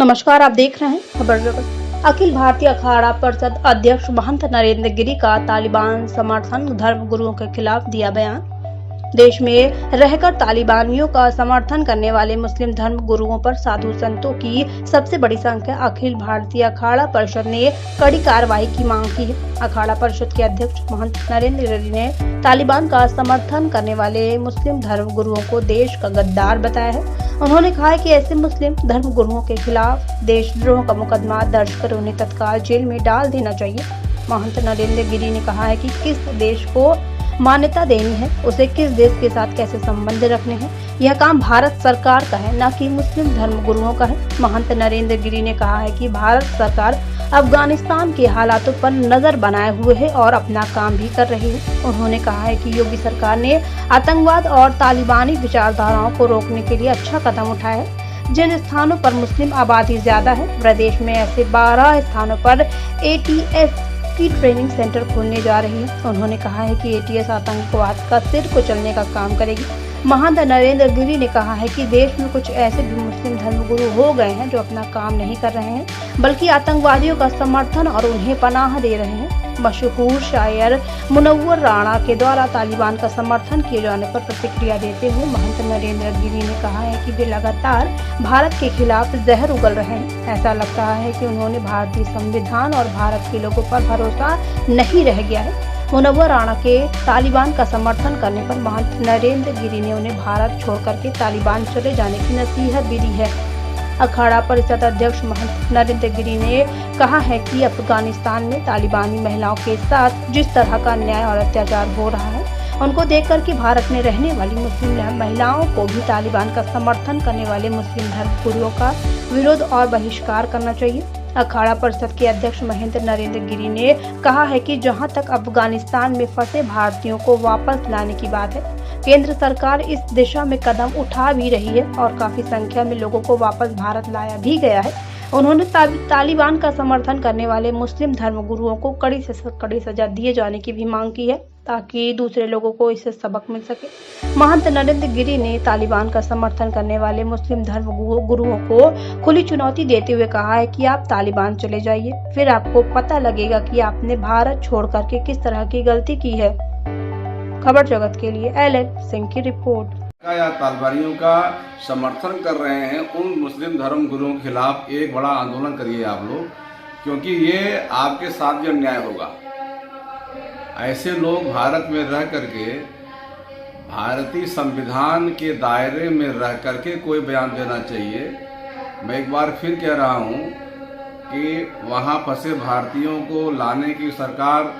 नमस्कार, आप देख रहे हैं खबर जगत। अखिल भारतीय अखाड़ा परिषद अध्यक्ष महंत नरेंद्र गिरि का तालिबान समर्थन धर्म गुरुओं के खिलाफ दिया बयान। देश में रहकर तालिबानियों का समर्थन करने वाले मुस्लिम धर्म गुरुओं पर साधु संतों की सबसे बड़ी संख्या अखिल भारतीय अखाड़ा परिषद ने कड़ी कार्रवाई की मांग की है। अखाड़ा परिषद के अध्यक्ष महंत नरेंद्र गिरि ने तालिबान का समर्थन करने वाले मुस्लिम धर्म गुरुओं को देश का गद्दार बताया है। उन्होंने कहा है कि ऐसे मुस्लिम धर्म गुरुओं के खिलाफ देशद्रोह का मुकदमा दर्ज कर उन्हें तत्काल जेल में डाल देना चाहिए। महंत नरेंद्र गिरि ने कहा है कि किस देश को मान्यता देनी है, उसे किस देश के साथ कैसे संबंध रखने हैं, यह काम भारत सरकार का है, न कि मुस्लिम धर्म गुरुओं का है। महंत नरेंद्र गिरि ने कहा है कि भारत सरकार अफगानिस्तान के हालातों पर नजर बनाए हुए है और अपना काम भी कर रही है। उन्होंने कहा है कि योगी सरकार ने आतंकवाद और तालिबानी विचारधाराओं को रोकने के लिए अच्छा कदम उठाया है। जिन स्थानों पर मुस्लिम आबादी ज्यादा है, प्रदेश में ऐसे 12 स्थानों पर ATS की ट्रेनिंग सेंटर खोलने जा रही है। उन्होंने कहा है कि ATS आतंकवाद का सिर कुचलने का काम करेगी। महंत नरेंद्र गिरि ने कहा है कि देश में कुछ ऐसे भी मुस्लिम धर्मगुरु हो गए हैं जो अपना काम नहीं कर रहे हैं, बल्कि आतंकवादियों का समर्थन और उन्हें पनाह दे रहे हैं। मशहूर शायर मुनव्वर राणा के द्वारा तालिबान का समर्थन किए जाने पर प्रतिक्रिया देते हुए महंत नरेंद्र गिरि ने कहा है कि वे लगातार भारत के खिलाफ जहर उगल रहे हैं। ऐसा लग रहा है कि उन्होंने भारतीय संविधान और भारत के लोगों पर भरोसा नहीं रह गया है। मुनव्वर राणा के तालिबान का समर्थन करने पर महंत नरेंद्र गिरि ने उन्हें भारत छोड़कर के तालिबान चले जाने की नसीहत भी दी है। अखाड़ा परिषद अध्यक्ष महंत नरेंद्र गिरि ने कहा है कि अफगानिस्तान में तालिबानी महिलाओं के साथ जिस तरह का अन्याय और अत्याचार हो रहा है, उनको देखकर कि भारत में रहने वाली मुस्लिम महिलाओं को भी तालिबान का समर्थन करने वाले मुस्लिम धर्म गुरुओं का विरोध और बहिष्कार करना चाहिए। अखाड़ा परिषद के अध्यक्ष महंत नरेंद्र गिरि ने कहा है कि जहां तक अफगानिस्तान में फंसे भारतीयों को वापस लाने की बात है, केंद्र सरकार इस दिशा में कदम उठा भी रही है और काफी संख्या में लोगों को वापस भारत लाया भी गया है। उन्होंने तालिबान का समर्थन करने वाले मुस्लिम धर्म गुरुओं को कड़ी से कड़ी सजा दिए जाने की भी मांग की है, ताकि दूसरे लोगों को इससे सबक मिल सके। महंत नरेंद्र गिरि ने तालिबान का समर्थन करने वाले मुस्लिम धर्म गुरुओं को खुली चुनौती देते हुए कहा है कि आप तालिबान चले जाइए, फिर आपको पता लगेगा कि आपने भारत छोड़ करके किस तरह की गलती की है। खबर जगत के लिए LN सिंह की रिपोर्ट। या तालिबानियों का समर्थन कर रहे हैं, उन मुस्लिम धर्म गुरुओं के खिलाफ एक बड़ा आंदोलन करिए आप लोग, क्योंकि ये आपके साथ भी अन्याय होगा। ऐसे लोग भारत में रह करके भारतीय संविधान के दायरे में रह करके कोई बयान देना चाहिए। मैं एक बार फिर कह रहा हूँ कि वहाँ फंसे भारतीयों को लाने की सरकार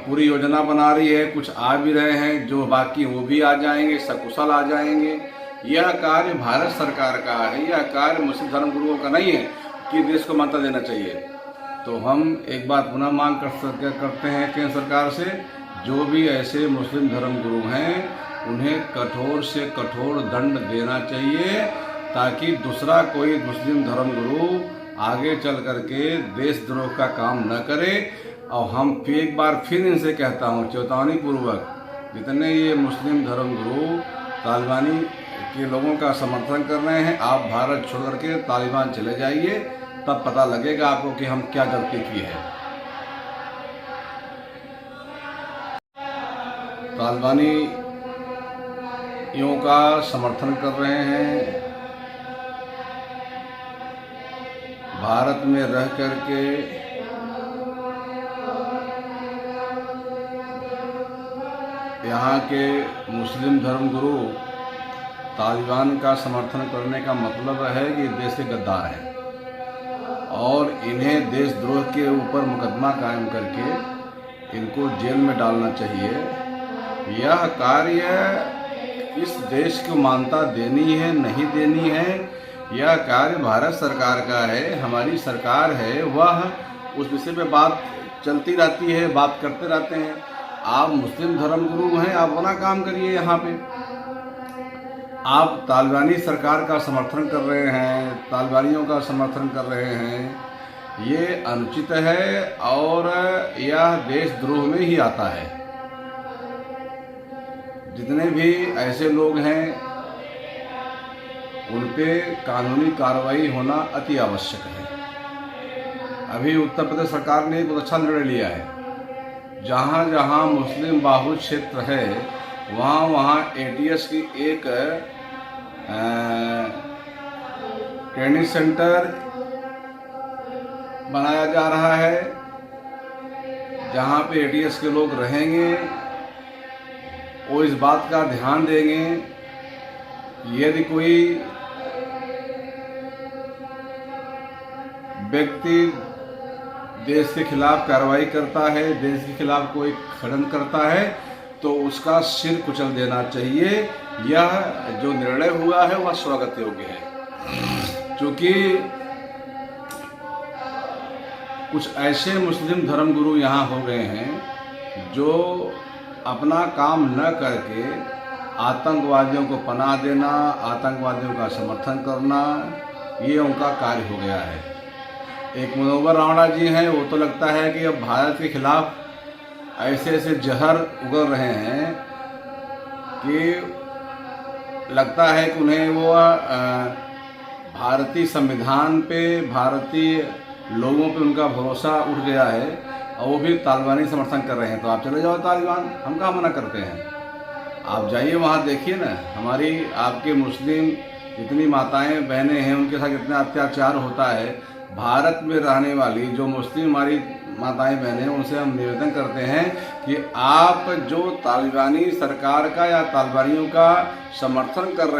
पूरी योजना बना रही है। कुछ आ भी रहे हैं, जो बाकी वो भी आ जाएंगे, सकुशल आ जाएंगे। यह कार्य भारत सरकार का है, यह कार्य मुस्लिम धर्म गुरुओं का नहीं है कि देश को मान्यता देना चाहिए। तो हम एक बार पुनः मांग करते हैं केंद्र सरकार से, जो भी ऐसे मुस्लिम धर्म गुरु हैं उन्हें कठोर से कठोर दंड देना चाहिए, ताकि दूसरा कोई मुस्लिम धर्म गुरु आगे चल करके देशद्रोह का काम न करे। और हम एक बार फिर इनसे कहता हूँ चेतावनी पूर्वक, जितने ये मुस्लिम धर्म गुरु तालिबानी के लोगों का समर्थन कर रहे हैं, आप भारत छोड़ करके तालिबान चले जाइए, तब पता लगेगा आपको कि हम क्या गलती की है। तालिबानियों का समर्थन कर रहे हैं, भारत में रह करके यहाँ के मुस्लिम धर्म गुरु तालिबान का समर्थन करने का मतलब है कि देश के गद्दार हैं और इन्हें देशद्रोह के ऊपर मुकदमा कायम करके इनको जेल में डालना चाहिए। यह कार्य इस देश को मान्यता देनी है नहीं देनी है, यह कार्य भारत सरकार का है। हमारी सरकार है, वह उस विषय पे बात चलती रहती है, बात करते रहते हैं। आप मुस्लिम धर्म गुरु हैं, आप अपना काम करिए। यहाँ पे आप तालिबानी सरकार का समर्थन कर रहे हैं, तालिबानियों का समर्थन कर रहे हैं, ये अनुचित है और यह देशद्रोह में ही आता है। जितने भी ऐसे लोग हैं उन पे कानूनी कार्रवाई होना अति आवश्यक है। अभी उत्तर प्रदेश सरकार ने बहुत अच्छा निर्णय लिया है। जहाँ जहाँ मुस्लिम बाहुल क्षेत्र है वहाँ वहाँ एटीएस की एक ट्रेनिंग सेंटर बनाया जा रहा है, जहाँ पे एटीएस के लोग रहेंगे। वो इस बात का ध्यान देंगे यदि कोई व्यक्ति देश के खिलाफ कार्रवाई करता है, देश के खिलाफ कोई षड्यंत्र करता है, तो उसका सिर कुचल देना चाहिए। यह जो निर्णय हुआ है वह स्वागत योग्य है, क्योंकि कुछ ऐसे मुस्लिम धर्मगुरु यहाँ हो गए हैं जो अपना काम न करके आतंकवादियों को पनाह देना, आतंकवादियों का समर्थन करना, ये उनका कार्य हो गया है। एक मनोहर रावणा जी हैं, वो तो लगता है कि अब भारत के खिलाफ ऐसे ऐसे जहर उगल रहे हैं कि लगता है कि उन्हें वो भारतीय संविधान पे, भारतीय लोगों पे उनका भरोसा उठ गया है और वो भी तालिबानी समर्थन कर रहे हैं। तो आप चले जाओ तालिबान, हम कहाँ मना करते हैं। आप जाइए वहाँ, देखिए ना हमारी आपके मुस्लिम जितनी माताएं बहनें हैं उनके साथ कितना अत्याचार होता है। भारत में रहने वाली जो मुस्लिम हमारी माताएं बहनें, उनसे हम निवेदन करते हैं कि आप जो तालिबानी सरकार का या तालिबानियों का समर्थन कर रहे हैं